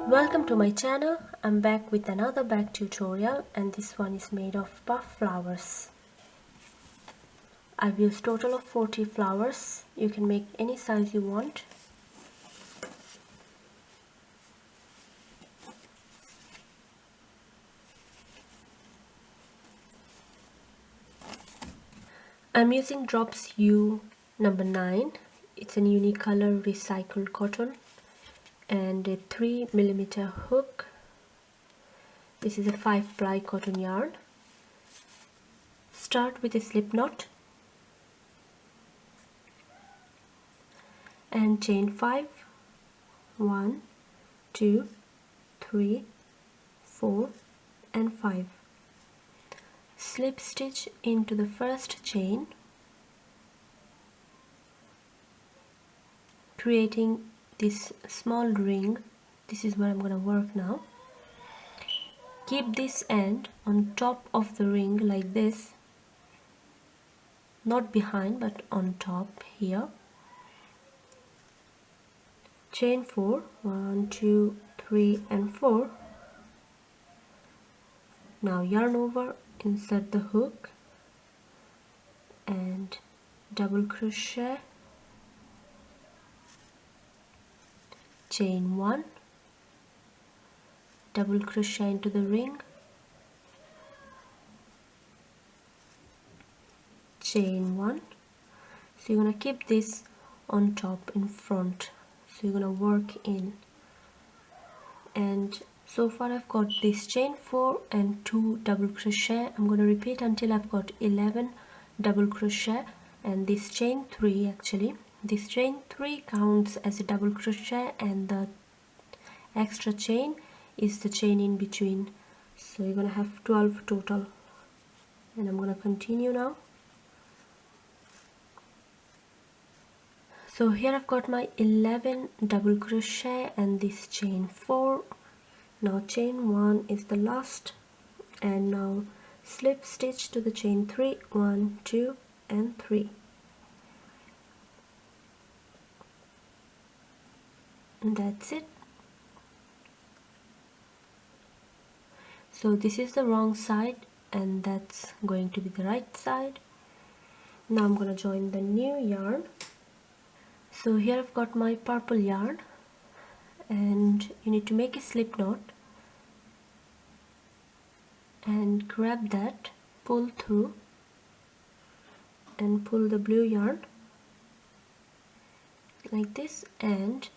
Welcome to my channel. I'm back with another bag tutorial, and this one is made of puff flowers. I've used total of 40 flowers. You can make any size you want. I'm using Drops U number 9. It's a unicolor recycled cotton and a 3mm hook. This is a 5-ply cotton yarn. Start with a slip knot and chain 5. 1, 2, 3, 4 and 5. Slip stitch into the first chain, creating this small ring. This is where I'm going to work now. Keep this end on top of the ring like this, not behind but on top here. Chain 4, 1, 2, 3 and 4. Now yarn over, insert the hook and double crochet, chain 1, double crochet into the ring, chain 1. So you're going to keep this on top in front, so you're going to work in, and so far I've got this chain 4 and 2 double crochet. I'm going to repeat until I've got 11 double crochet, and this chain 3, actually this chain 3 counts as a double crochet, and the extra chain is the chain in between. So you're going to have 12 total, and I'm going to continue now. So here I've got my 11 double crochet and this chain 4. Now chain 1 is the last, and now slip stitch to the chain 3, 1, 2 and 3. And that's it. So this is the wrong side and that's going to be the right side. Now I'm going to join the new yarn. So here I've got my purple yarn, and you need to make a slip knot and grab that, pull through and pull the blue yarn like this, and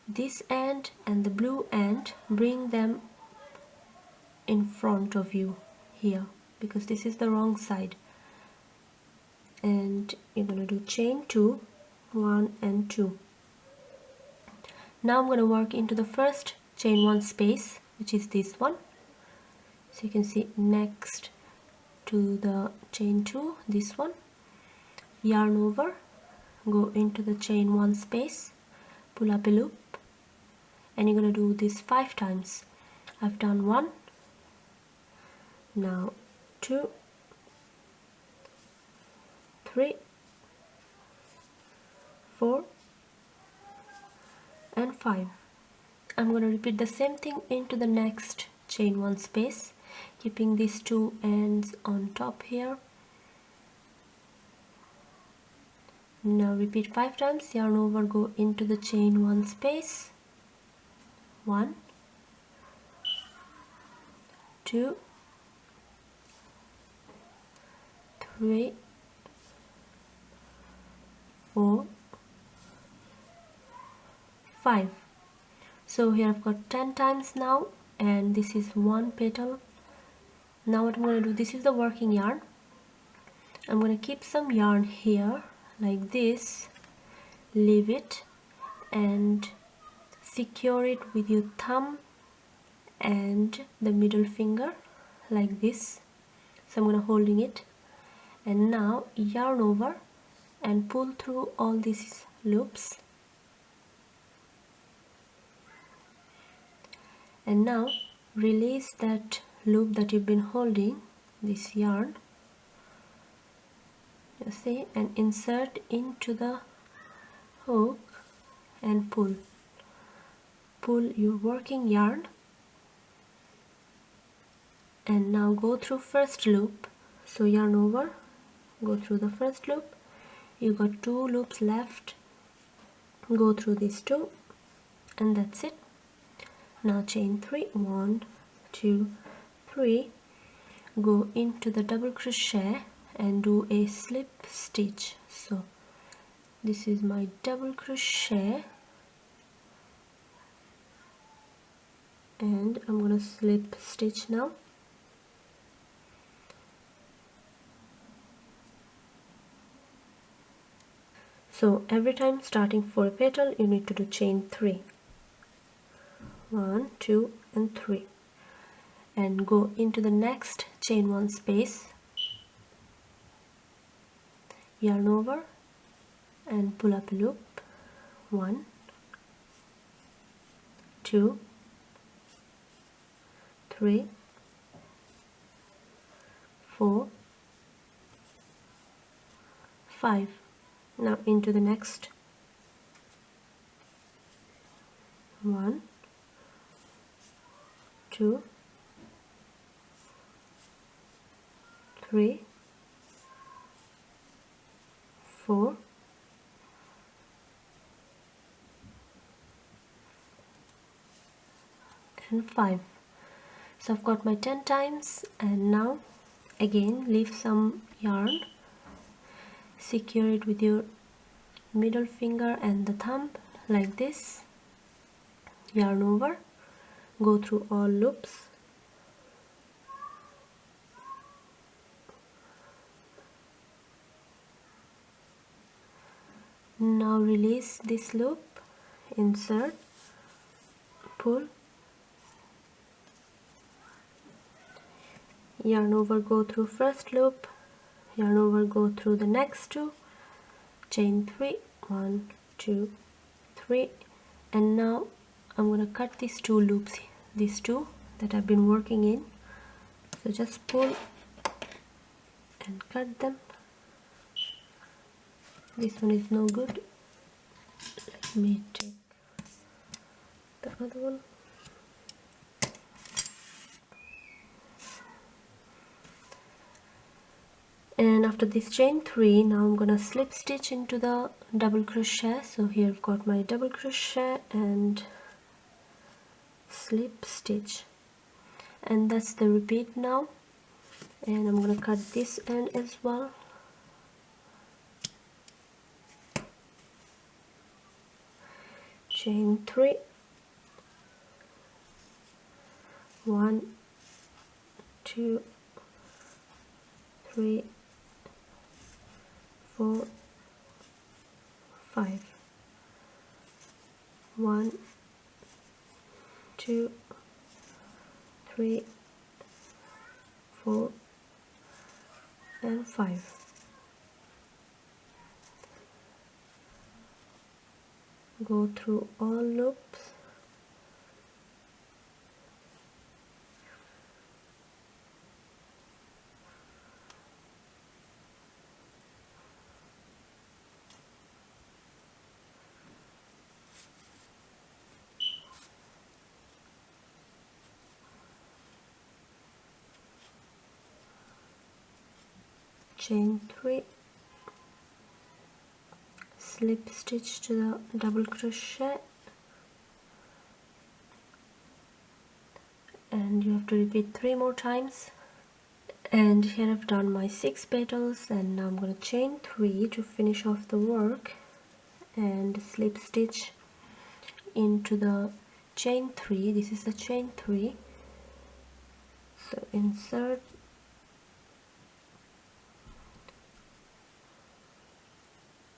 this end and the blue end, bring them in front of you here because this is the wrong side, and you're going to do chain 2, 1 and 2. Now I'm going to work into the first chain 1 space, which is this one. So you can see next to the chain 2, this one, yarn over, go into the chain 1 space, pull up a loop, and you're going to do this 5 times. I've done 1, now 2, 3, 4 and 5. I'm going to repeat the same thing into the next chain 1 space, keeping these 2 ends on top here. Now repeat 5 times, yarn over, go into the chain 1 space, 1, 2, 3, 4, 5. So here I've got 10 times now, and this is 1 petal. Now what I'm going to do, this is the working yarn. I'm going to keep some yarn here like this, leave it and secure it with your thumb and the middle finger like this. So I'm going to holding it, and now yarn over and pull through all these loops, and now release that loop that you've been holding, this yarn, you see, and insert into the hook and pull. pull your working yarn and now go through first loop. So yarn over, go through the first loop, you got 2 loops left, go through these 2 and that's it. Now chain 3, 1 2 3, go into the double crochet and do a slip stitch. So this is my double crochet and I'm gonna slip stitch now. So every time starting for a petal you need to do chain 3, 1 2 and 3, and go into the next chain 1 space, yarn over and pull up a loop, 1 2 3 4 5. Now into the next 1 2 3 4 and 5. So I've got my 10 times, and now again leave some yarn, secure it with your middle finger and the thumb like this, yarn over, go through all loops, now release this loop, insert, pull, yarn over, go through first loop, yarn over, go through the next 2, chain 3, 1 2 3, and now I'm going to cut these 2 loops, these 2 that I've been working in. So just pull and cut them. This one is no good. Let me take the other one. And after this chain 3, now I'm gonna slip stitch into the double crochet. So here I've got my double crochet and slip stitch, and that's the repeat now. And I'm gonna cut this end as well. Chain 3, 1 2 3 4 5, 1 2 3 4 and 5. Go through all loops, chain 3, slip stitch to the double crochet, and you have to repeat 3 more times. And here I've done my 6 petals, and now I'm going to chain 3 to finish off the work and slip stitch into the chain 3. This is the chain 3, so insert,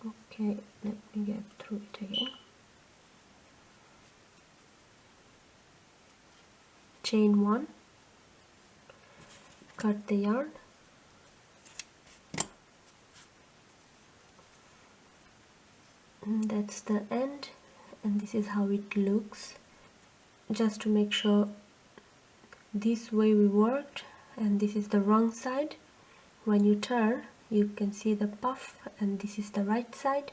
okay, let me get through it again, chain 1, cut the yarn, and that's the end, and this is how it looks. Just to make sure, this way we worked and this is the wrong side. When you turn you can see the puff, and this is the right side.